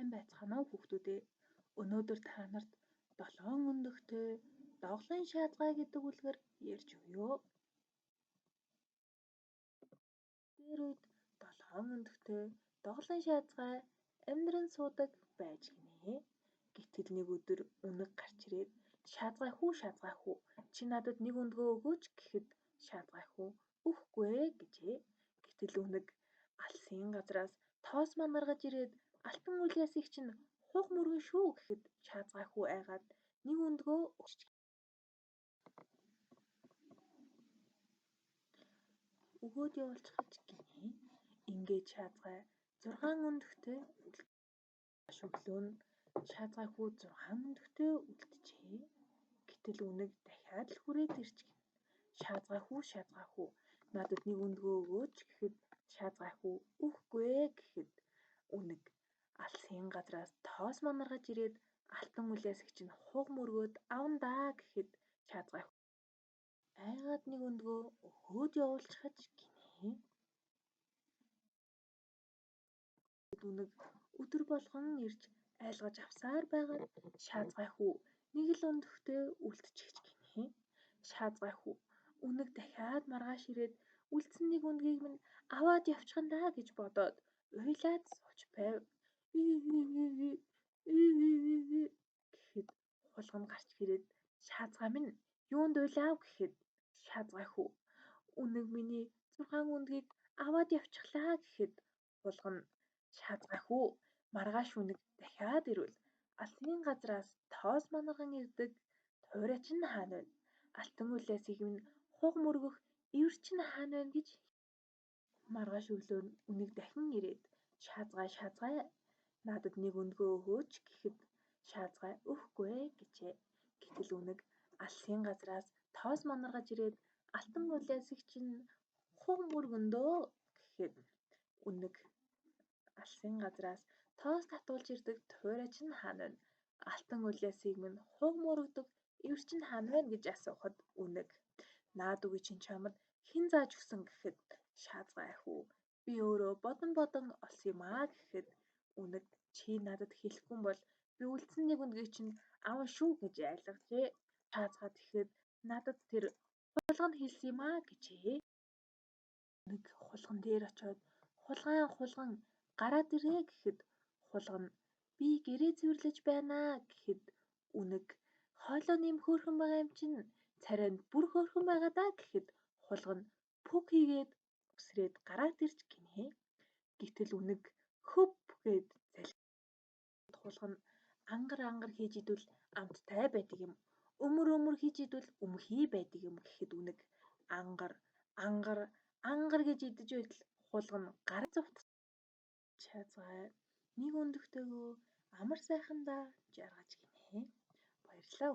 Сайн байцгаана уу хүүхдүүд ээ. Өнөөдөр та нарт 7 өндөгтэй доголын шаазгай гэдэг үлгэр ярьж өгье. Тэр үед 7 өндөгтэй доголын шаазгай амьдран суудаг байж гинэ. Гэтэл нэг өдөр үнэг гарч ирээд шаазгай хүү чи надад нэг өндгөө өгөөч гэхэд шаазгай хүү өгөхгүй гэжээ. Гэтэл үнэг алсын газраас тоос манаргаж ирээд алтан үлээсийг чинь хуг мөргөн шүү гэхэд шаазгай хүү айгаад нэг өндгөө өгч өгөөд явуулчихаж гинэ. Ингээд шаазгай 6 өндөгтэй өглөө нь шаазгай хүү 6 өндөгтэй үлджээ. Гэтэл үнэг дахиад л хүрээд ирж гин. Шаазгай хүү надад нэг өндгөө өгөөч гэхэд шаазгай хүү өгөхгүй гэхэд үнэг алсын газраас тоос манаргаж ирээд алтан үлээсийг чинь хуг мөргөөд авна даа гэхэд шаазгай хүү айгаад нэг өндгөө өгөөд явуулчихаж гинэ. Үнэг өдөр болгон ирж айлгаж авсаар байгаад шаазгай хүү нэг л өндөгтэй үлдчихэж гинэ. Шаазгай хүү үнэг дахиад маргааш ирээд үлдсэн нэг өндгийг минь аваад явчихна даа гэж бодоод уйлаад сууж байв. Гэхэд хулган гарч ирээд шаазгай минь юунд уйлав гэхэд шаазгай хүү үнэг миний 6 өндгийг аваад явчихлаа гэхэд хулган шаазгай хүү маргааш үнэг дахиад ирвэл алсын газраас тоос манарган ирдэг туурай чинь хаана вэ? Алтан үлээсийг минь хуг мөргөх ивэр чинь хаана вэ гэж маргааш өглөө үнэг дахин ирээд шаазгай надад нэг өндгөө өгөөч гэхэд шаазгай өгөхгүй гэжээ. Гэтэл үнэг алсын газраас тоос манаргаж ирээд алтан үлээсийг чинь хуг мөргөндөө гэхэд үнэг алсын газраас тоос татуулж ирдэг туурай чинь хаана вэ? Алтан үлээсийг минь хуг мөргөдөг ивэр чинь хаана вэ гэж асуухад үнэг наад үгүй чинь чамд хэн зааж өгсөн гэхэд шаазгай хүү би өөрөө бодон олсон юм аа гэхэд үнэг чи надад хэлэхгүй бол би үлдсэн нэг өндгийг чинь аван шүү гэж айлгажээ. Шаазгай тэгэхэд надад тэр хулган хэлсэн юм аа гэжээ. Үнэг хулган дээр очиод хулган гараад ирээ гэхэд хулган би гэрээ цэвэрлэж байна гэхэд үнэг хоолой нэм хөөрхөн байгаа юм чинь царайнд бүр хөөрхөн байгаа даа гэхэд хулган пүг хийгээд өсрээд гараад ирж гинэ. Гэтэл үнэг хөв гээд хулган ангар хийж идвэл амттай байдаг юм. Өмөр хийж идвэл өмхий байдаг юм гэхэд үнэг ангар гэж идэж байтал хулган гараа зовт. Шаазгай нэг өндөгтэйгөө амар сайхандаа жаргаж гинэ. Баярлалаа.